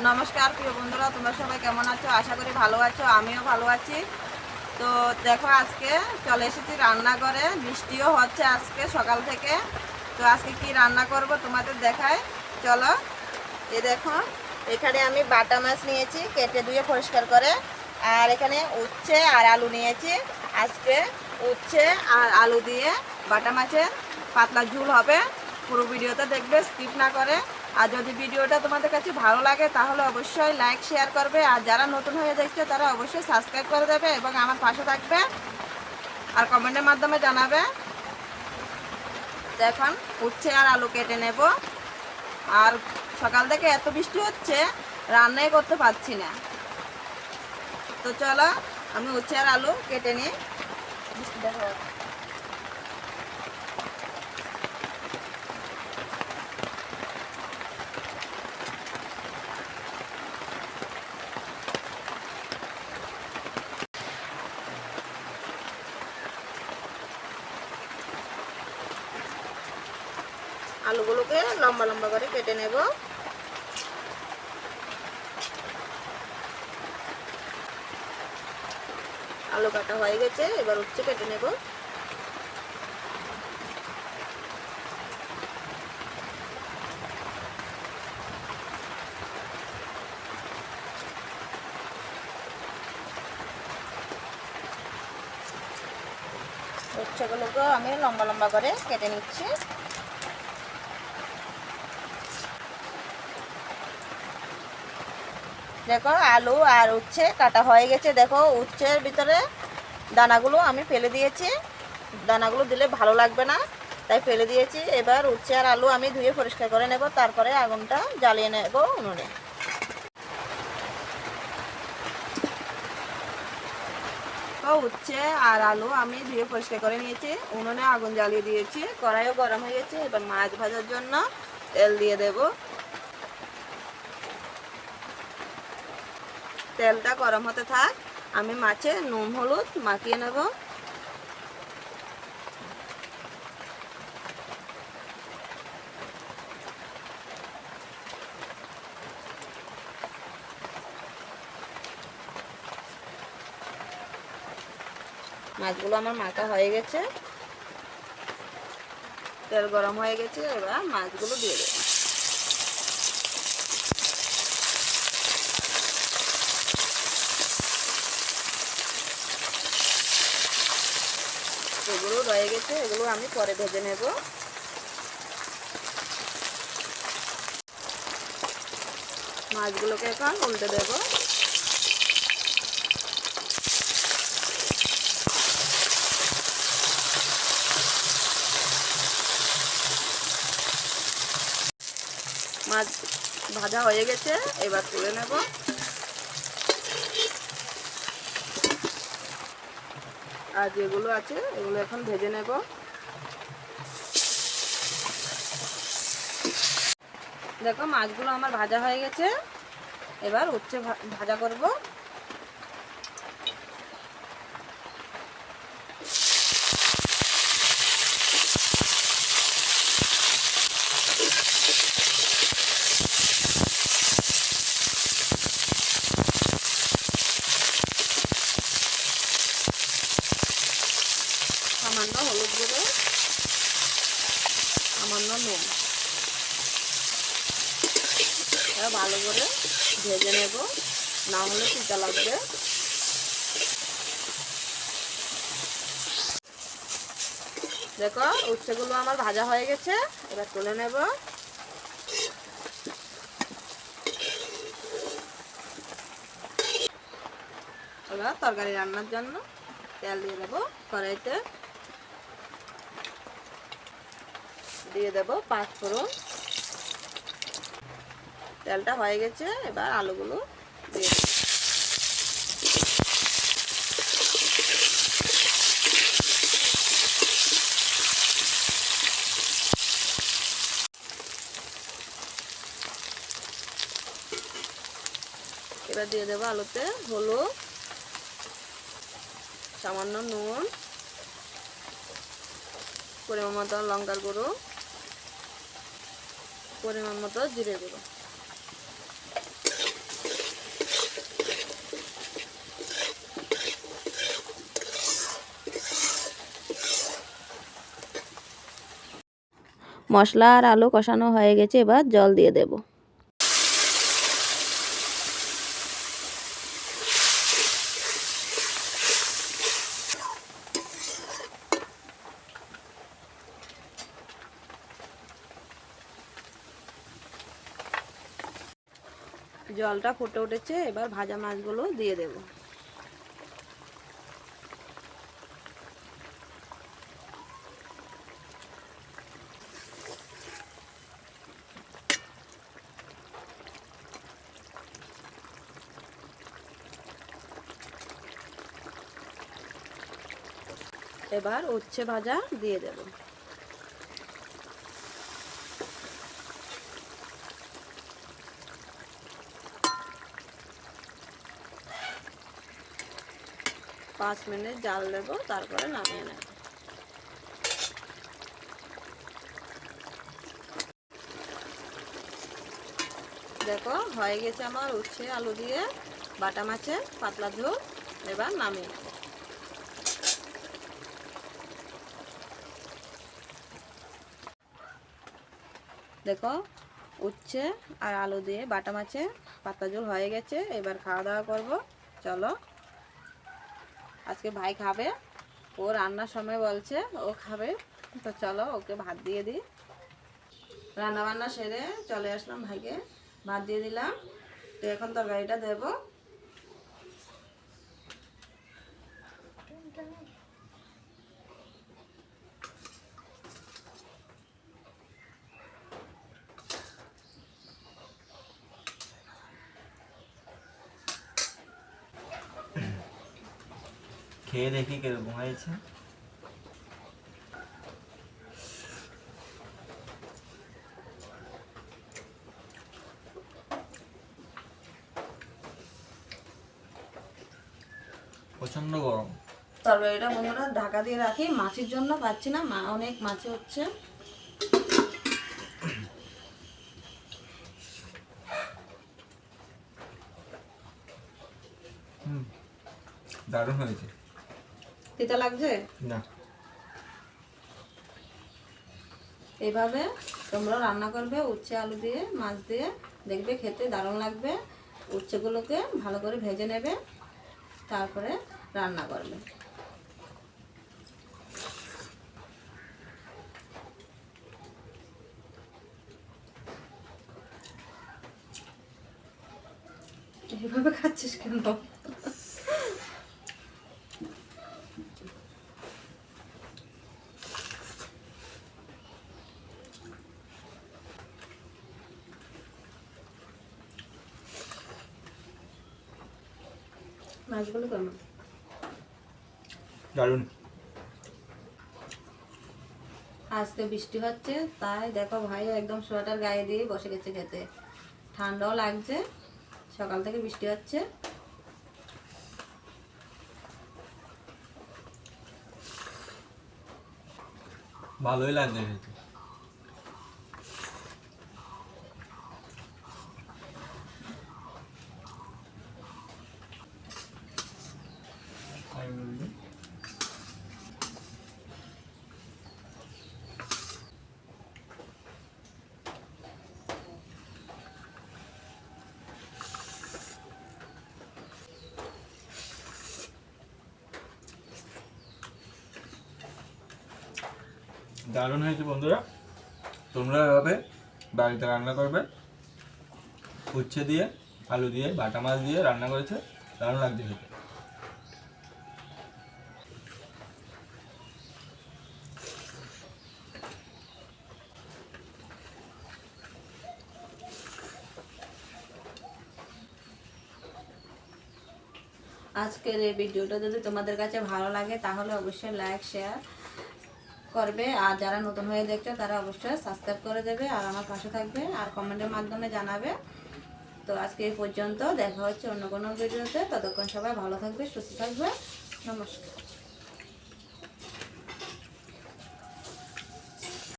নমস্কার প্রিয় বন্ধুরা, তোমরা সবাই কেমন আছো? আশা করি ভালো আছো, আমিও ভালো আছি। তো দেখো, আজকে চলে এসেছি রান্নাঘরে। বৃষ্টিও হচ্ছে আজকে সকাল থেকে। তো আজকে কি রান্না করব তোমাদের দেখাই, চলো। এই দেখো, এখানে আমি বাটা মাছ নিয়েছি কেটে ধুয়ে পরিষ্কার করে, আর এখানে উচ্ছে আর আলু নিয়েছি। আজকে উচ্ছে আর আলু দিয়ে বাটা মাছের পাতলা ঝোল হবে। পুরো ভিডিওটা দেখবে, স্কিপ না করে। আর যদি ভিডিওটা তোমাদের কাছে ভালো লাগে তাহলে অবশ্যই লাইক শেয়ার করবে, আর যারা নতুন হয়ে দেখছে তারা অবশ্যই সাবস্ক্রাইব করে দেবে এবং আমার পাশে থাকবে আর কমেন্টের মাধ্যমে জানাবে। এখন উচ্ছে আর আলু কেটে নেব। আর সকাল থেকে এত বৃষ্টি হচ্ছে, রান্নাই করতে পারছি না। তো চলো, আমি উচ্ছে আর আলু কেটে নিই। বৃষ্টি দেখো, আলুগুলোকে লম্বা লম্বা করে কেটে নেব। আলু কাটা হয়ে গেছে, এবার উচ্ছে কেটে নেব। উচ্ছেগুলোকেও আমি লম্বা লম্বা করে কেটে নিচ্ছি। দেখো, আলু আর উচ্ছে কাটা হয়ে গেছে। দেখো, উচ্ছের ভিতরে দানাগুলো আমি ফেলে দিয়েছি। দানাগুলো দিলে ভালো লাগবে না, তাই ফেলে দিয়েছি। এবার উচ্ছে আর আলু আমি ধুয়ে পরিষ্কার করে নেব, তারপরে আগুনটা জ্বালিয়ে নেব উনুনে। তো উচ্ছে আর আলু আমি ধুয়ে পরিষ্কার করে নিয়েছি, উনুনে আগুন জ্বালিয়ে দিয়েছি। কড়াইও গরম হয়ে গেছে। এবার মাছ ভাজার জন্য তেল দিয়ে দেব। তেলটা গরম হতে থাক, আমি মাছে নুন হলুদ মাখিয়ে নেব। মাছগুলো আমার মাখা হয়ে গেছে, তেল গরম হয়ে গেছে। এবার মাছগুলো দিয়ে দেব। এগুলো রয়ে গেছে, এগুলো আমি পরে ভেজে নেব। মাছগুলোকে এখন উল্টে দেব। মাছ ভাজা হয়ে গেছে, এবার তুলে নেব। আর যেগুলো আছে এগুলো এখন ভেজে নেব। দেখো, মাছগুলো আমার ভাজা হয়ে গেছে। এবার উচ্ছে ভাজা করব। সামান্য হলুদ গুঁড়ো, সামান্য নুন, এবার ভালো করে ভেজে নেব, না হলে তিতা লাগবে। দেখো, উচ্ছেগুলো আমার ভাজা হয়ে গেছে, এবার তুলে নেব। এবার তরকারি রান্নার জন্য তেল দিয়ে দেবো কড়াইতে। দিয়ে দেবো 5 ফোড়ন। তেলটা হয়ে গেছে, এবার আলুগুলো দিয়ে দেবো। এবার দিয়ে দেবো আলুতে হলুদ, সামান্য নুন, পরিমাণ মতো লঙ্কার গুঁড়ো, পরিমাণ মতো জিরে গুঁড়ো। মশলা আর আলু কষানো হয়ে গেছে, এবার জল দিয়ে দেব। জলটা ফুটে উঠেছে, এবার ভাজা মাছগুলো দিয়ে দেব। এবার উচ্ছে ভাজা দিয়ে দেব। পাঁচ মিনিট জাল দেব, তারপরে নামিয়ে নেব। দেখো হয়ে গেছে আমার উচ্ছে আলু দিয়ে বাটা মাছের পাতলা ঝোল। এবার নামিয়ে নেব। দেখো উচ্ছে আর আলু দিয়ে বাটা মাছের পাতলা ঝোল হয়ে গেছে, এবার খাওয়া দাওয়া করব। চলো, আজকে ভাই খাবে, ও রান্নার সময় বলছে ও খাবে, তো চলো ওকে ভাত দিয়ে দিই। রান্না বান্না সেরে চলে আসলাম, ভাইকে ভাত দিয়ে দিলাম। তো এখন তরকারিটা দেব। খেয়ে দেখি কিরকম হয়েছে। প্রচন্ড গরম। তরকারিটা বন্ধুরা ঢাকা দিয়ে রাখি, মাছের জন্য পাচ্ছি না, মা অনেক মাছ হচ্ছে। দারুণ হয়েছে। তিতা লাগছে না, এইভাবে তোমরা রান্না করবে উচ্ছে আলু দিয়ে মাছ দিয়ে, দেখবে খেতে দারুণ লাগবে। উচ্ছেগুলোকে ভালো করে ভেজে নেবে, তারপরে রান্না করবে। এইভাবে খাচ্ছিস কেন? মাছগুলো কেমন? দারুণ। আজকে বৃষ্টি হচ্ছে, তাই দেখো ভাই একদম সোয়েটার গায়ে দিয়ে বসে গেছে খেতে। ঠান্ডাও লাগছে, সকাল থেকে বৃষ্টি হচ্ছে। ভালোই লাগছে খেতে। দারুণ হয়েছে বন্ধুরা, তোমরা এভাবে বাড়িতে রান্না করবে। উচ্ছে দিয়ে আলু দিয়ে বাটা মাছ দিয়ে রান্না করেছে, দারুণ লাগছে খেতে। আজকের এই ভিডিওটা যদি তোমাদের কাছে ভালো লাগে তাহলে অবশ্যই লাইক শেয়ার করবে, আর যারা নতুন হয়ে দেখছো তারা অবশ্যই সাবস্ক্রাইব করে দেবে আর আমার পাশে থাকবে আর কমেন্টের মাধ্যমে জানাবে। তো আজকে এই পর্যন্ত, দেখা হচ্ছে অন্য কোনো ভিডিওতে। ততক্ষণ সবাই ভালো থাকবে, সুস্থ থাকবে। নমস্কার।